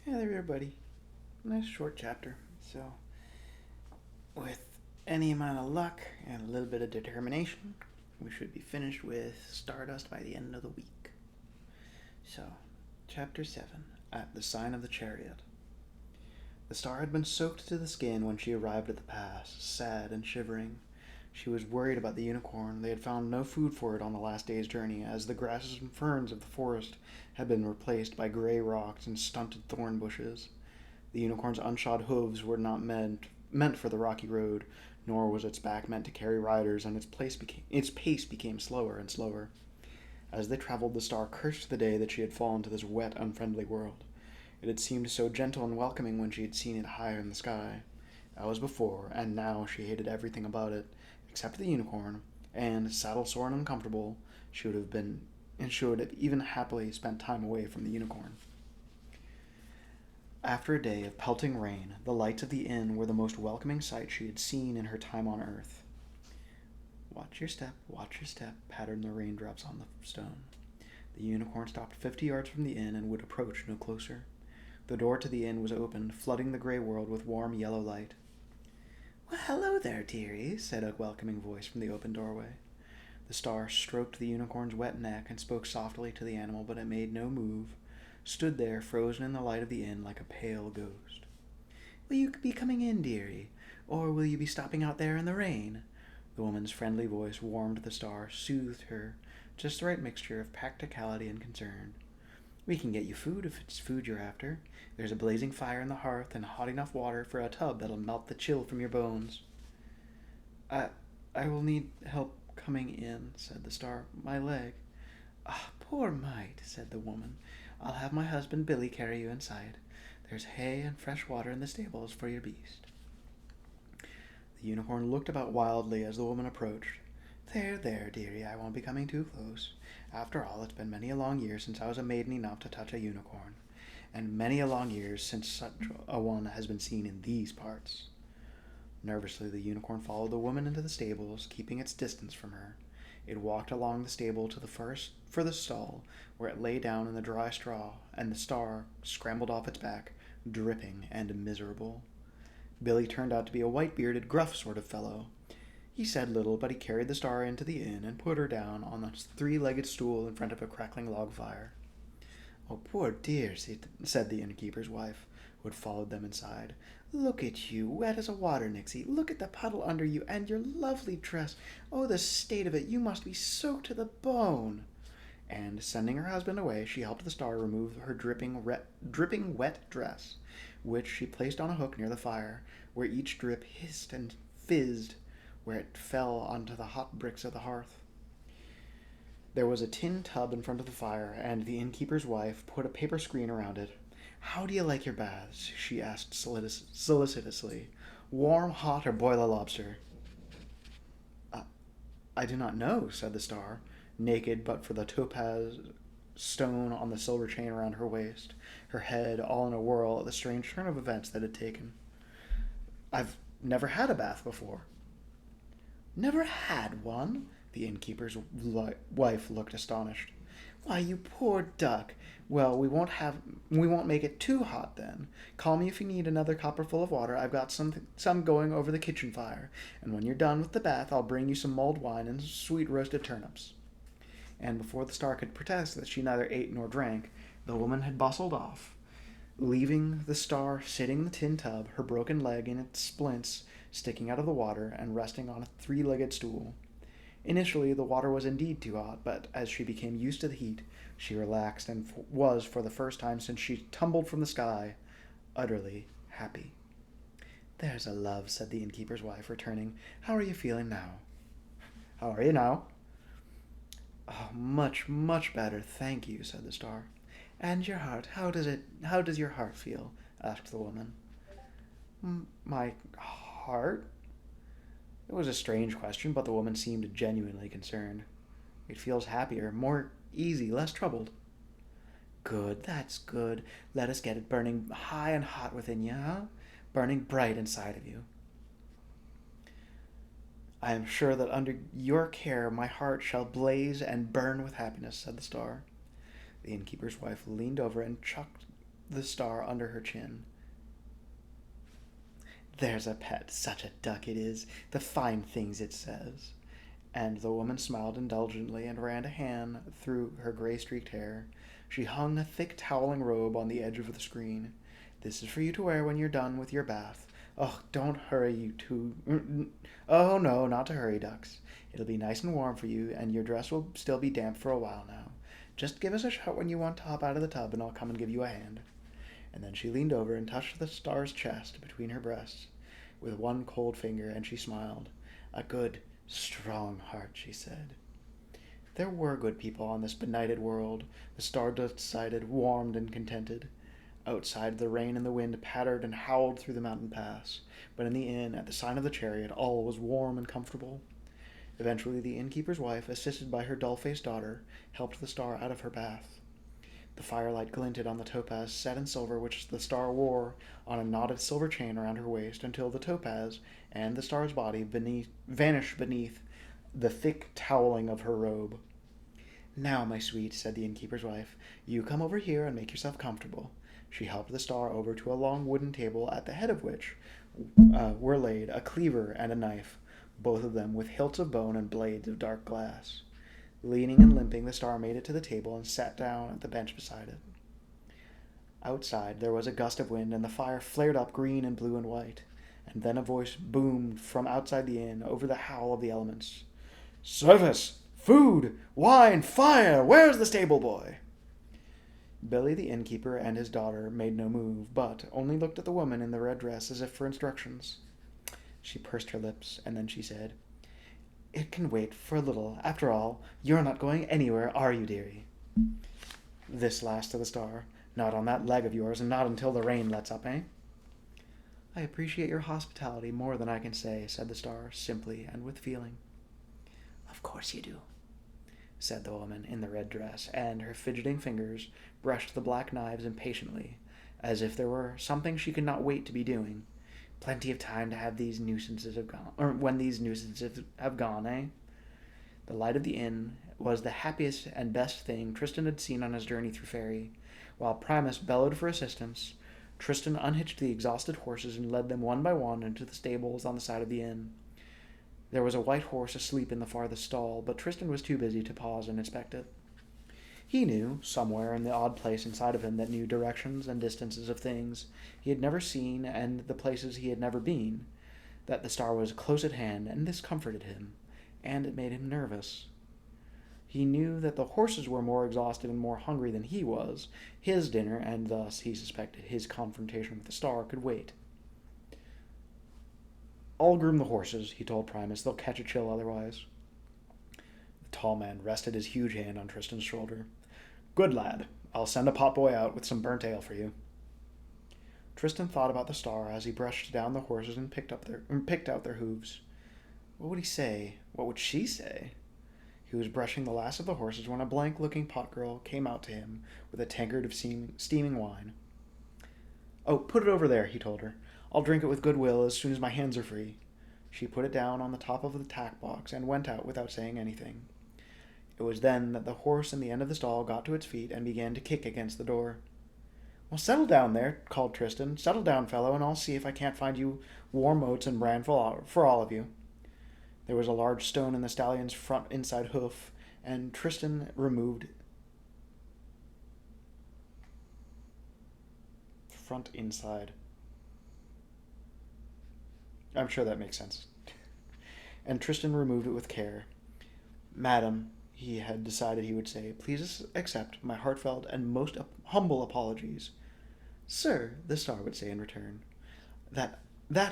Hey there, everybody. Nice short chapter. So, with any amount of luck and a little bit of determination, we should be finished with Stardust by the end of the week. So, Chapter 7 At the Sign of the Chariot. The star had been soaked to the skin when she arrived at the pass, sad and shivering. She was worried about the unicorn. They had found no food for it on the last day's journey, as the grasses and ferns of the forest had been replaced by gray rocks and stunted thorn bushes. The unicorn's unshod hooves were not meant for the rocky road, nor was its back meant to carry riders, and its pace became slower and slower. As they traveled, the star cursed the day that she had fallen to this wet, unfriendly world. It had seemed so gentle and welcoming when she had seen it high in the sky. That was before, and now she hated everything about it, except the unicorn, and, saddle sore and uncomfortable, she would have even happily spent time away from the unicorn. After a day of pelting rain, the lights of the inn were the most welcoming sight she had seen in her time on earth. Watch your step, pattered the raindrops on the stone. The unicorn stopped 50 yards from the inn and would approach no closer. The door to the inn was opened, flooding the gray world with warm yellow light. Well, hello there, dearie, said a welcoming voice from the open doorway. The star stroked the unicorn's wet neck and spoke softly to the animal, but it made no move, stood there frozen in the light of the inn like a pale ghost. Will you be coming in, dearie, or will you be stopping out there in the rain? The woman's friendly voice warmed the star, soothed her, just the right mixture of practicality and concern. We can get you food if it's food you're after. There's a blazing fire in the hearth and hot enough water for a tub that'll melt the chill from your bones. I, I will need help coming in, said the star. My leg. Ah, poor mite, said the woman. I'll have my husband Billy carry you inside. There's hay and fresh water in the stables for your beast. The unicorn looked about wildly as the woman approached. There, dearie, I won't be coming too close. After all, it's been many a long year since I was a maiden enough to touch a unicorn, and many a long year since such a one has been seen in these parts. Nervously, the unicorn followed the woman into the stables, keeping its distance from her. It walked along the stable to the furthest stall, where it lay down in the dry straw, and the star scrambled off its back, dripping and miserable. Billy turned out to be a white-bearded, gruff sort of fellow. He said little, but he carried the star into the inn and put her down on a three-legged stool in front of a crackling log fire. Oh, poor dear, said the innkeeper's wife, who had followed them inside. Look at you, wet as a water nixie. Look at the puddle under you, and your lovely dress. Oh, the state of it. You must be soaked to the bone. And, sending her husband away, she helped the star remove her dripping wet dress, which she placed on a hook near the fire, where each drip hissed and fizzed where it fell onto the hot bricks of the hearth. There was a tin tub in front of the fire, and the innkeeper's wife put a paper screen around it. How do you like your baths? She asked solicitously. Warm, hot, or boil a lobster? Uh, I do not know, said the star, naked but for the topaz stone on the silver chain around her waist, her head all in a whirl at the strange turn of events that had taken. I've never had a bath before. Never had one? The innkeeper's wife looked astonished. Why, you poor duck. Well, we won't make it too hot then. Call me if you need another copperful of water. I've got some going over the kitchen fire. And when you're done with the bath, I'll bring you some mulled wine and sweet roasted turnips. And before the star could protest that she neither ate nor drank, the woman had bustled off, leaving the star sitting in the tin tub, her broken leg in its splints sticking out of the water and resting on a three-legged stool. Initially, the water was indeed too hot, but as she became used to the heat, she relaxed and was, for the first time since she tumbled from the sky, utterly happy. There's a love, said the innkeeper's wife, returning. How are you feeling now? How are you now? Oh, much, much better, thank you, said the star. And your heart, how does your heart feel? Asked the woman. My heart? It was a strange question, but the woman seemed genuinely concerned. It feels happier, more easy, less troubled. Good, that's good. Let us get it burning high and hot within you, huh? Burning bright inside of you. I am sure that under your care my heart shall blaze and burn with happiness, said the star. The innkeeper's wife leaned over and the star under her chin. "There's a pet, such a duck it is, the fine things it says." And the woman smiled indulgently and ran a hand through her gray-streaked hair. She hung a thick toweling robe on the edge of the screen. "This is for you to wear when you're done with your bath. Oh, don't hurry, you two. Oh, no, not to hurry, ducks. It'll be nice and warm for you, and your dress will still be damp for a while now. Just give us a shout when you want to hop out of the tub, and I'll come and give you a hand." And then she leaned over and touched the star's chest between her breasts with one cold finger, and she smiled. "A good, strong heart," she said. There were good people on this benighted world, the Stardust decided, warmed and contented. Outside, the rain and the wind pattered and howled through the mountain pass, but in the inn, at the sign of the chariot, all was warm and comfortable. Eventually, the innkeeper's wife, assisted by her dull-faced daughter, helped the star out of her bath. The firelight glinted on the topaz set in silver which the star wore on a knotted silver chain around her waist until the topaz and the star's body vanished beneath the thick toweling of her robe. "Now, my sweet," said the innkeeper's wife, "you come over here and make yourself comfortable." She helped the star over to a long wooden table at the head of which were laid a cleaver and a knife, both of them with hilts of bone and blades of dark glass. Leaning and limping, the star made it to the table and sat down at the bench beside it. Outside, there was a gust of wind, and the fire flared up green and blue and white. And then a voice boomed from outside the inn over the howl of the elements. "Service! Food! Wine! Fire! Where's the stable boy?" Billy the innkeeper and his daughter made no move, but only looked at the woman in the red dress as if for instructions. She pursed her lips, and then she said, "It can wait for a little. After all, you're not going anywhere, are you, dearie?" This last to the star. "Not on that leg of yours, and not until the rain lets up, eh?" "I appreciate your hospitality more than I can say," said the star, simply and with feeling. "Of course you do," said the woman in the red dress, and her fidgeting fingers brushed the black knives impatiently, as if there were something she could not wait to be doing. "Plenty of time to have these nuisances have gone, or when these nuisances have gone, eh?" The light of the inn was the happiest and best thing Tristan had seen on his journey through Fairy. While Primus bellowed for assistance, Tristan unhitched the exhausted horses and led them one by one into the stables on the side of the inn. There was a white horse asleep in the farthest stall, but Tristan was too busy to pause and inspect it. He knew, somewhere in the odd place inside of him that knew directions and distances of things he had never seen and the places he had never been, that the star was close at hand, and this comforted him, and it made him nervous. He knew that the horses were more exhausted and more hungry than he was. His dinner, and thus, he suspected, his confrontation with the star, could wait. "I'll groom the horses," he told Primus. "They'll catch a chill otherwise." The tall man rested his huge hand on Tristan's shoulder. "Good lad. I'll send a potboy out with some burnt ale for you." Tristan thought about the star as he brushed down the horses and picked out their hooves. What would he say? What would she say? He was brushing the last of the horses when a blank-looking pot girl came out to him with a tankard of steaming wine. "Oh, put it over there," he told her. "I'll drink it with good will as soon as my hands are free." She put it down on the top of the tack box and went out without saying anything. It was then that the horse in the end of the stall got to its feet and began to kick against the door. "Well, settle down there," called Tristan. "Settle down, fellow, and I'll see if I can't find you warm oats and bran for all of you." There was a large stone in the stallion's front inside hoof, and Tristan removed front inside. I'm sure that makes sense. And Tristan removed it with care. "Madam," he had decided he would say, "please accept my heartfelt and most humble apologies." "Sir," the star would say in return, That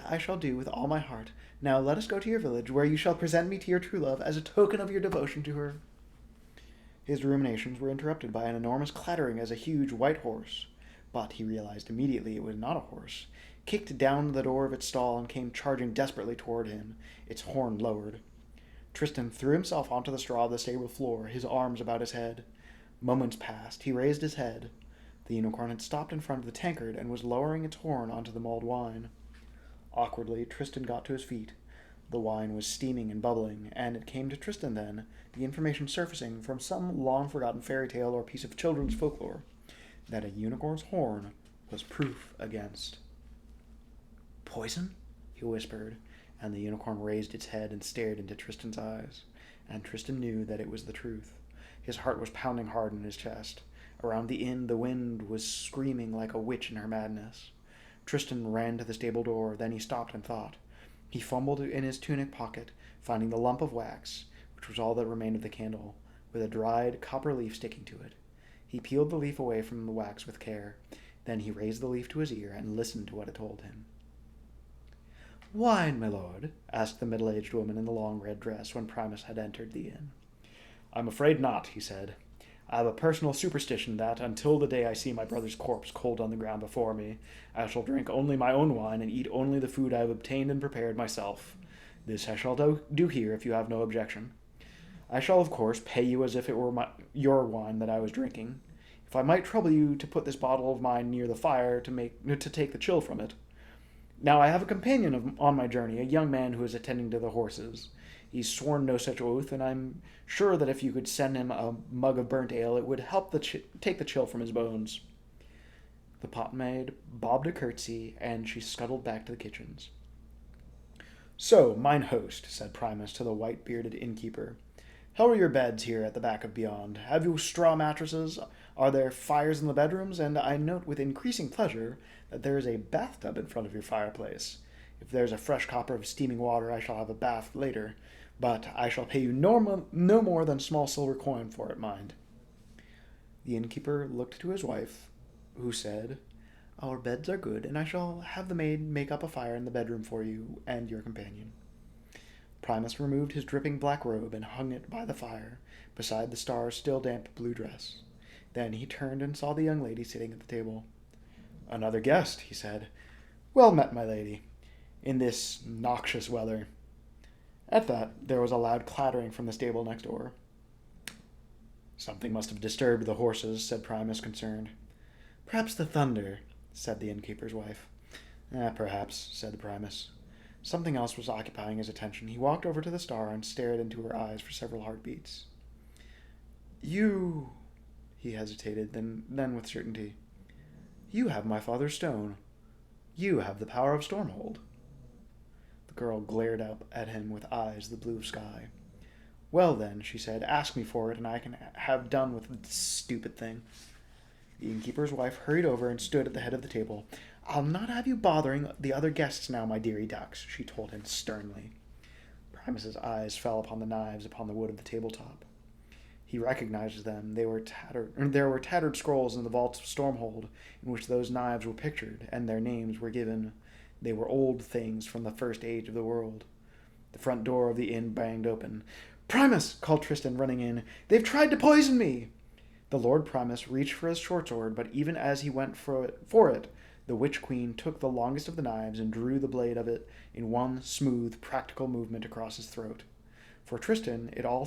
I shall do with all my heart. Now let us go to your village, where you shall present me to your true love as a token of your devotion to her." His ruminations were interrupted by an enormous clattering as a huge white horse, but he realized immediately it was not a horse, kicked down the door of its stall and came charging desperately toward him, its horn lowered. Tristan threw himself onto the straw of the stable floor, his arms about his head. Moments passed. He raised his head. The unicorn had stopped in front of the tankard and was lowering its horn onto the mulled wine. Awkwardly, Tristan got to his feet. The wine was steaming and bubbling, and it came to Tristan then, the information surfacing from some long-forgotten fairy tale or piece of children's folklore, that a unicorn's horn was proof against. Poison? He whispered, and the unicorn raised its head and stared into Tristan's eyes, and Tristan knew that it was the truth. His heart was pounding hard in his chest. Around the inn, the wind was screaming like a witch in her madness. Tristan ran to the stable door, then he stopped and thought. He fumbled in his tunic pocket, finding the lump of wax, which was all that remained of the candle, with a dried copper leaf sticking to it. He peeled the leaf away from the wax with care. Then he raised the leaf to his ear and listened to what it told him. "Wine, my lord?" asked the middle-aged woman in the long red dress when Primus had entered the inn. "I'm afraid not," he said. "I have a personal superstition that, until the day I see my brother's corpse cold on the ground before me, I shall drink only my own wine and eat only the food I have obtained and prepared myself. This I shall do here if you have no objection. I shall, of course, pay you as if it were your wine that I was drinking. If I might trouble you to put this bottle of mine near the fire to take the chill from it. Now I have a companion on my journey, a young man who is attending to the horses. He's sworn no such oath, and I'm sure that if you could send him a mug of burnt ale, it would help take the chill from his bones." The potmaid bobbed a curtsy, and she scuttled back to the kitchens. "So, mine host," said Primus to the white-bearded innkeeper, "how are your beds here at the back of beyond? Have you straw mattresses? Are there fires in the bedrooms? And I note with increasing pleasure that there is a bathtub in front of your fireplace. If there's a fresh copper of steaming water, I shall have a bath later, but I shall pay you no more than small silver coin for it, mind." The innkeeper looked to his wife, who said, "Our beds are good, and I shall have the maid make up a fire in the bedroom for you and your companion." Primus removed his dripping black robe and hung it by the fire, beside the star's still damp blue dress. Then he turned and saw the young lady sitting at the table. "Another guest," he said. "Well met, my lady, in this noxious weather." At that, there was a loud clattering from the stable next door. "Something must have disturbed the horses," said Primus, concerned. "Perhaps the thunder," said the innkeeper's wife. Perhaps," said Primus. Something else was occupying his attention. He walked over to the star and stared into her eyes for several heartbeats. "You..." He hesitated, then with certainty. "You have my father's stone. You have the power of Stormhold." The girl glared up at him with eyes the blue of sky. "Well then," she said, "ask me for it, and I can have done with this stupid thing." The innkeeper's wife hurried over and stood at the head of the table. "I'll not have you bothering the other guests now, my dearie ducks," she told him sternly. Primus's eyes fell upon the knives upon the wood of the tabletop. He recognized them. There were tattered scrolls in the vaults of Stormhold in which those knives were pictured, and their names were given. They were old things from the first age of the world. The front door of the inn banged open. "Primus!" called Tristan, running in. "They've tried to poison me!" The Lord Primus reached for his short sword, but even as he went for it, the Witch Queen took the longest of the knives and drew the blade of it in one smooth, practical movement across his throat. For Tristan, it all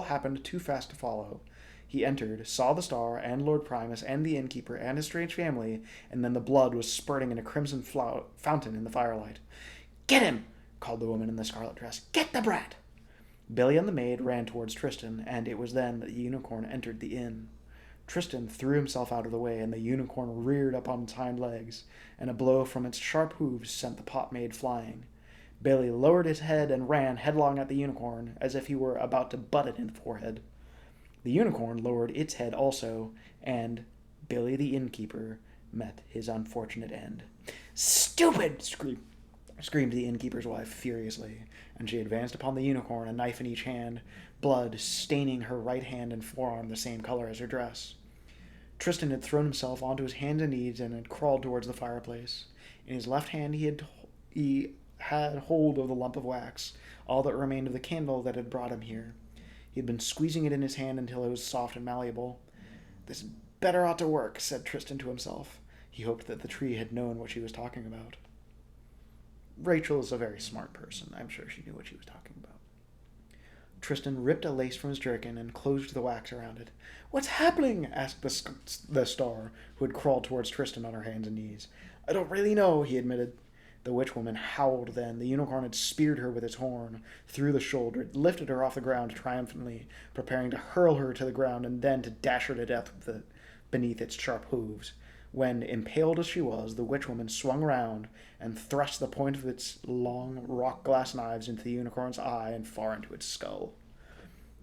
happened too fast to follow. He entered, saw the star, and Lord Primus, and the innkeeper, and his strange family, and then the blood was spurting in a crimson fountain in the firelight. "Get him!" called the woman in the scarlet dress. "Get the brat!" Billy and the maid ran towards Tristan, and it was then that the unicorn entered the inn. Tristan threw himself out of the way, and the unicorn reared up on its hind legs, and a blow from its sharp hooves sent the potmaid flying. Billy lowered his head and ran headlong at the unicorn, as if he were about to butt it in the forehead. The unicorn lowered its head also, and Billy the innkeeper met his unfortunate end. "Stupid!" screamed the innkeeper's wife furiously, and she advanced upon the unicorn, a knife in each hand, blood staining her right hand and forearm the same color as her dress. Tristan had thrown himself onto his hands and knees and had crawled towards the fireplace. In his left hand he had hold of the lump of wax, all that remained of the candle that had brought him here. He had been squeezing it in his hand until it was soft and malleable. "This better ought to work," said Tristan to himself. He hoped that the tree had known what she was talking about. Rachel is a very smart person. I'm sure she knew what she was talking about. Tristan ripped a lace from his jerkin and closed the wax around it. "What's happening?" asked the star, who had crawled towards Tristan on her hands and knees. "I don't really know," he admitted. The witch-woman howled then. The unicorn had speared her with its horn through the shoulder, lifted her off the ground triumphantly, preparing to hurl her to the ground and then to dash her to death with it. beneath its sharp hooves. When, impaled as she was, the witch-woman swung round and thrust the point of its long rock-glass knives into the unicorn's eye and far into its skull.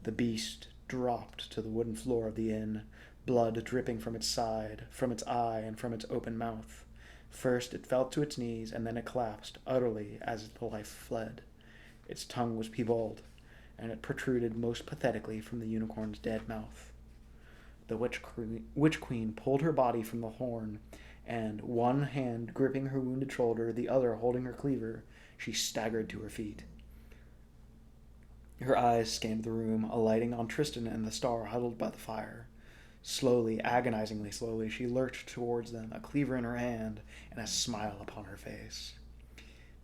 The beast dropped to the wooden floor of the inn, blood dripping from its side, from its eye, and from its open mouth. First it fell to its knees, and then it collapsed utterly as the life fled. Its tongue was piebald, and it protruded most pathetically from the unicorn's dead mouth. The witch queen pulled her body from the horn, and, one hand gripping her wounded shoulder, the other holding her cleaver, she staggered to her feet. Her eyes scanned the room, alighting on Tristan and the star huddled by the fire. Slowly, agonizingly slowly, she lurched towards them, a cleaver in her hand and a smile upon her face.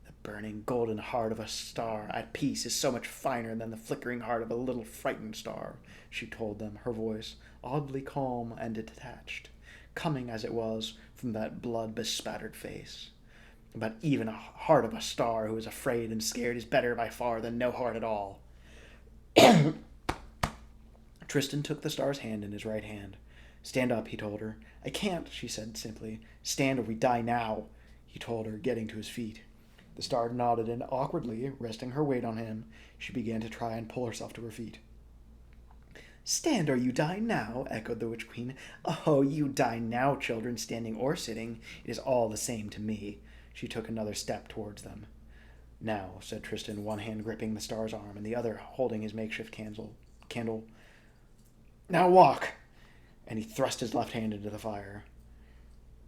The burning golden heart of a star at peace is so much finer than the flickering heart of a little frightened star, she told them, her voice oddly calm and detached, coming as it was from that blood-bespattered face. But even a heart of a star who is afraid and scared is better by far than no heart at all. Tristan took the star's hand in his right hand. Stand up, he told her. I can't, she said simply. Stand or we die now, he told her, getting to his feet. The star nodded, and awkwardly, resting her weight on him, she began to try and pull herself to her feet. Stand or you die now, echoed the witch queen. Oh, you die now, children, standing or sitting. It is all the same to me. She took another step towards them. Now, said Tristan, one hand gripping the star's arm and the other holding his makeshift candle. Now walk! And he thrust his left hand into the fire.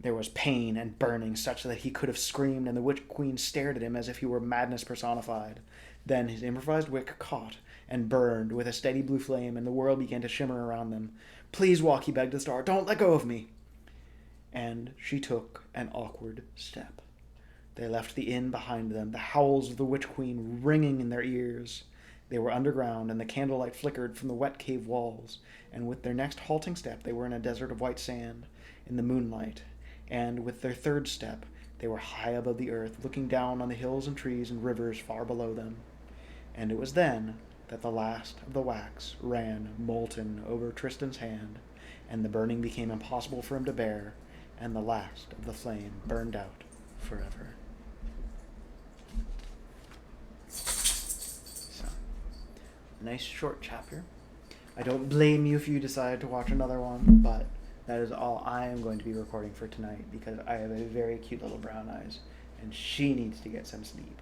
There was pain and burning such that he could have screamed, and the witch queen stared at him as if he were madness personified. Then his improvised wick caught and burned with a steady blue flame, and the world began to shimmer around them. Please walk, he begged the star. Don't let go of me. And she took an awkward step. They left the inn behind them, the howls of the witch queen ringing in their ears. They were underground, and the candlelight flickered from the wet cave walls, and with their next halting step they were in a desert of white sand, in the moonlight, and with their third step they were high above the earth, looking down on the hills and trees and rivers far below them. And it was then that the last of the wax ran molten over Tristan's hand, and the burning became impossible for him to bear, and the last of the flame burned out forever. So, nice short chapter. I don't blame you if you decide to watch another one, but that is all I am going to be recording for tonight because I have a very cute little brown eyes, and she needs to get some sleep.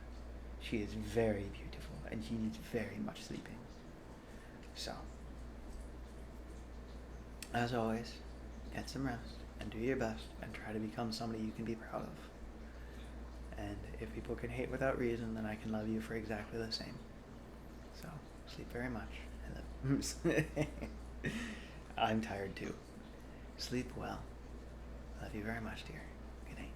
She is very beautiful, and she needs very much sleeping. So, as always, get some rest, and do your best, and try to become somebody you can be proud of. And if people can hate without reason, then I can love you for exactly the same. So, sleep very much. I'm tired too. Sleep well. Love you very much, dear. Good night.